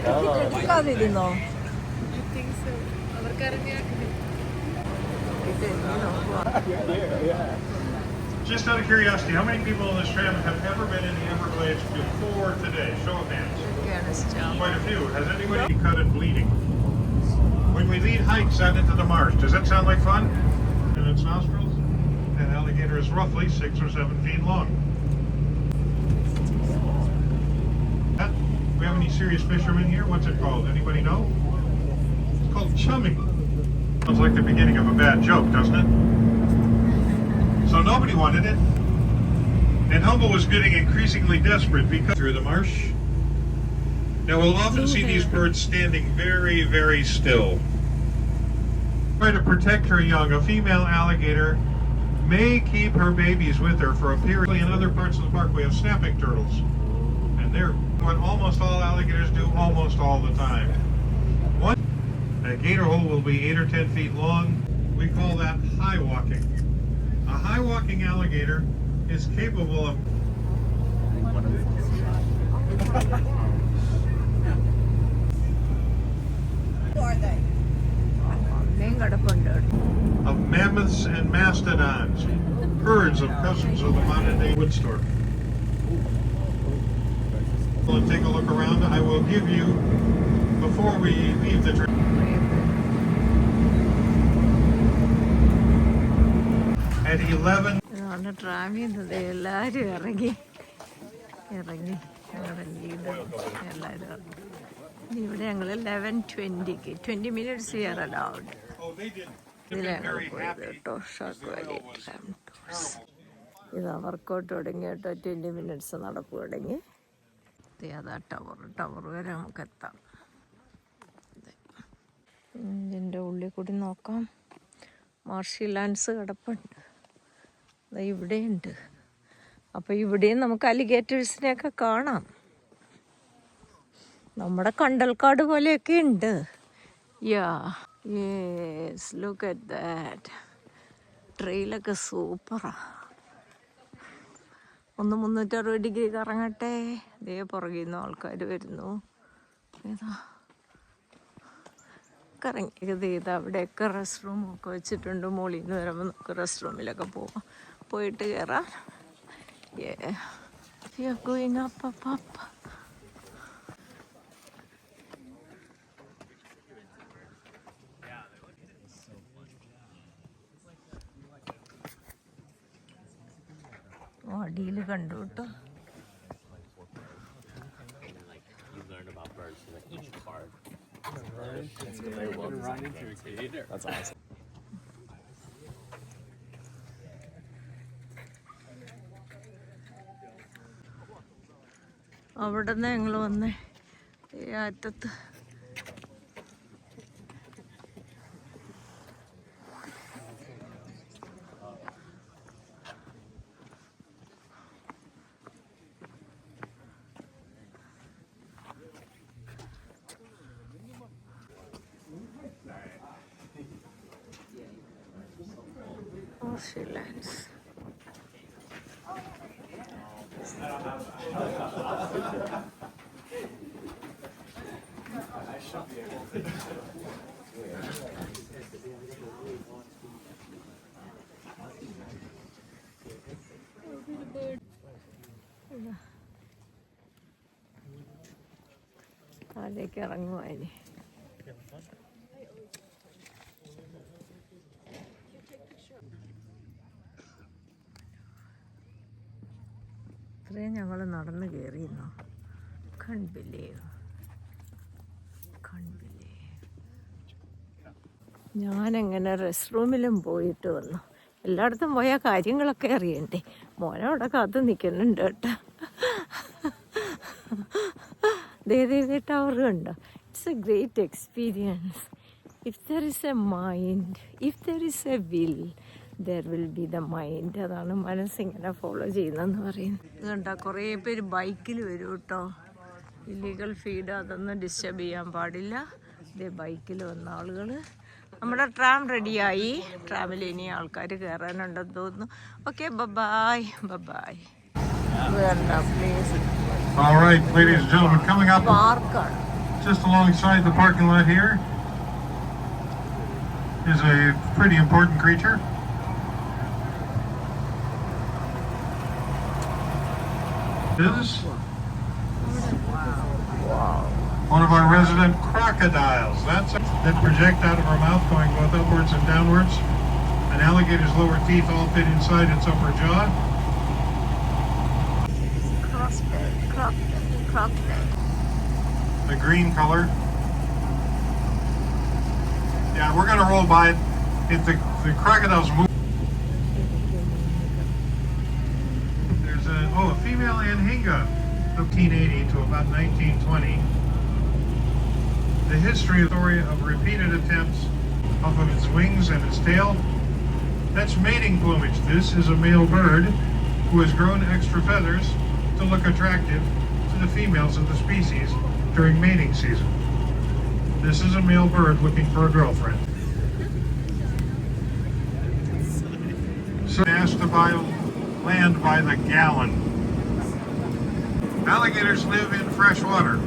എടുക്കാതിരുന്നോ? Just out of curiosity, how many people in this tram have ever been in the Everglades before today? Show of hands. Quite a few. Has anybody cut and bleeding? When we lead hikes out into the marsh, does that sound like fun? In its nostrils? An alligator is roughly 6 or 7 feet long. We have any serious fishermen here? What's it called? Anybody know? It's called chumming. Sounds like the beginning of a bad joke, doesn't it? So nobody wanted it. And Humble was getting increasingly desperate because through the marsh. Now we'll often see these birds standing very, very still. Try to protect her young. A female alligator may keep her babies with her for a period. In other parts of the park we have snapping turtles. And they're what almost all alligators do almost all the time. A gator hole will be 8 or 10 feet long. We call that high walking. A high walking alligator is capable of mammoths and mastodons, herds of cousins of the modern day wood stork. We'll take a look around. I will give you, before we leave the train, at 11. ട്രാമിൽ നിന്ന് എല്ലാവരും ഇറങ്ങി എല്ലാവരും ഇറങ്ങി. ഇവിടെ ഞങ്ങൾ 11:20 20 minutes here allowed. ഇതിലാണ് പോയത് കേട്ടോ. Shack Valley tram tours. ഇതാ വർക്കൗട്ട് തുടങ്ങി കേട്ടോ. 20 minutes നടപ്പ് തുടങ്ങി. അതാ ടവർ വരെ നമുക്ക് എത്താം. ഇതിൻ്റെ ഉള്ളിൽ കൂടി നോക്കാം. മാർഷി ലാൻഡ്സ് കിടപ്പുണ്ട്. ഇവിടെയുണ്ട്. അപ്പോൾ ഇവിടെയും നമുക്ക് അലിഗേറ്റേഴ്സിനെയൊക്കെ കാണാം. നമ്മുടെ കണ്ടൽക്കാട് പോലെയൊക്കെ ഉണ്ട്. Yes, look at that. ട്രെയിലൊക്കെ സൂപ്പറാ. 360 ഡിഗ്രി കറങ്ങട്ടെ. ഇതേ പുറകിൽ നിന്ന് ആൾക്കാർ വരുന്നു. ഏതാ കറങ്ങിയത് ചെയ്ത് അവിടെയൊക്കെ റെസ്റ്റ് റൂമൊക്കെ വെച്ചിട്ടുണ്ട്. മുകളിൽ നിന്ന് വരുമ്പോൾ നമുക്ക് റെസ്റ്റ് റൂമിലൊക്കെ പോയിട്ട് കയറാം. Going up up up. അടിയിൽ കണ്ടു കേട്ടോ. That's awesome. അവിടെ നിന്ന് ഞങ്ങൾ വന്നേ ഈ അറ്റത്ത്. Lands. താഴേക്ക് ഇറങ്ങുവാനി. ഇത്രയും ഞങ്ങൾ നടന്ന് കയറിയിരുന്നു. ഞാനെങ്ങനെ റെസ്റ്റ് റൂമിലും പോയിട്ട് വന്നു. എല്ലായിടത്തും പോയാൽ കാര്യങ്ങളൊക്കെ അറിയണ്ടേ. മോനവിടെ കാത്തു നിൽക്കുന്നുണ്ട് കേട്ടോ. ടവർ കണ്ടോ. It's A great experience. If there is A mind, if there is A will, there will be the mind. അതാണ് മനസ്സിങ്ങനെ ഫോളോ ചെയ്യുന്നതെന്ന് പറയുന്നത്. ഇത് കണ്ടോ, കുറേ പേര് ബൈക്കിൽ വരും കേട്ടോ. ഇല്ലീഗൽ ഫീഡ് അതൊന്നും ഡിസ്റ്റർബ് ചെയ്യാൻ പാടില്ല. ഇതേ ബൈക്കിൽ വന്ന ആളുകൾ. നമ്മുടെ ട്രാം റെഡിയായി. ട്രാമിൽ ഇനി ആൾക്കാർ കയറാനുണ്ടെന്ന് തോന്നുന്നു. Okay, bye bye. All right, ladies and gentlemen, coming up. പാർക്കാണ്. Just alongside the parking lot here is a pretty important creature. This is one of our resident crocodiles. That project out of our mouth going both upwards and downwards. An alligator's lower teeth all fit inside its upper jaw. The green color. Yeah, we're going to roll by it. If the crocodiles move. There's a female anhinga, 1580 to about 1920. The history story of repeated attempts off of its wings and its tail. That's mating plumage. This is a male bird who has grown extra feathers to look attractive to the females of the species during mating season. This is a male bird looking for a girlfriend. So asked to buy land by the gallon. Alligators live in fresh water.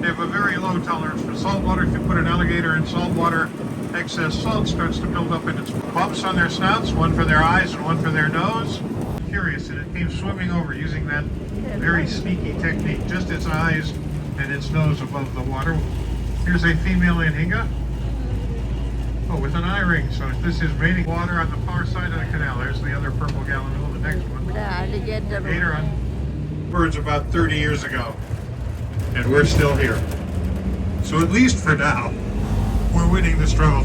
They have a very low tolerance for salt water. If you put an alligator in salt water, excess salt starts to build up in its bumps on their snouts, one for their eyes and one for their nose. Curious, and it came swimming over using that very sneaky technique, just its eyes and its nose above the water. Here's a female anhinga. Oh, with an eye ring. So this is mating water on the far side of the canal. There's the other purple gallinule, the next one. Gator on birds about 30 years ago. And we're still here. So at least for now, we're winning the struggle.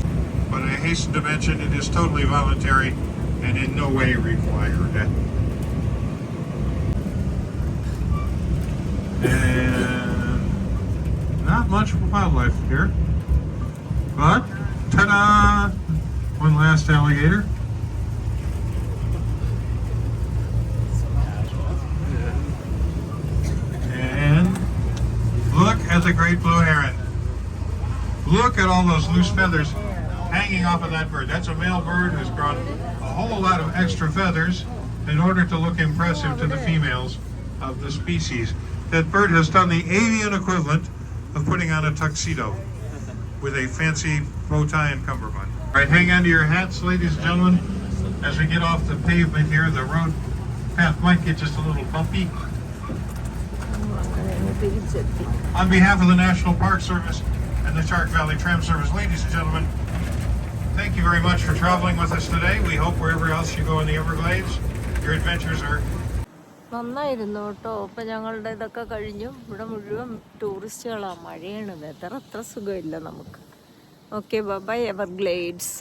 But I hasten to mention it is totally voluntary and in no way required. And not much wildlife here. But, ta-da! One last alligator. And look at the great blue heron. Look at all those loose feathers hanging off of that bird. That's a male bird who's grown a whole lot of extra feathers in order to look impressive to the females of the species. That bird has done the avian equivalent of putting on a tuxedo with a fancy bow tie and cummerbund. All right, hang on to your hats, ladies and gentlemen. As we get off the pavement here, the road path might get just a little bumpy. On behalf of the National Park Service and the Shark Valley Tram Service, ladies and gentlemen, thank you very much for traveling with us today. We hope wherever else you go in the Everglades, your adventures are... നന്നായിരുന്നു കേട്ടോ. അപ്പം ഞങ്ങളുടെ ഇതൊക്കെ കഴിഞ്ഞു. ഇവിടെ മുഴുവൻ ടൂറിസ്റ്റുകളാണ്. മഴയാണ്. Weather അത്ര സുഖമില്ല നമുക്ക്. Okay, bye Everglades.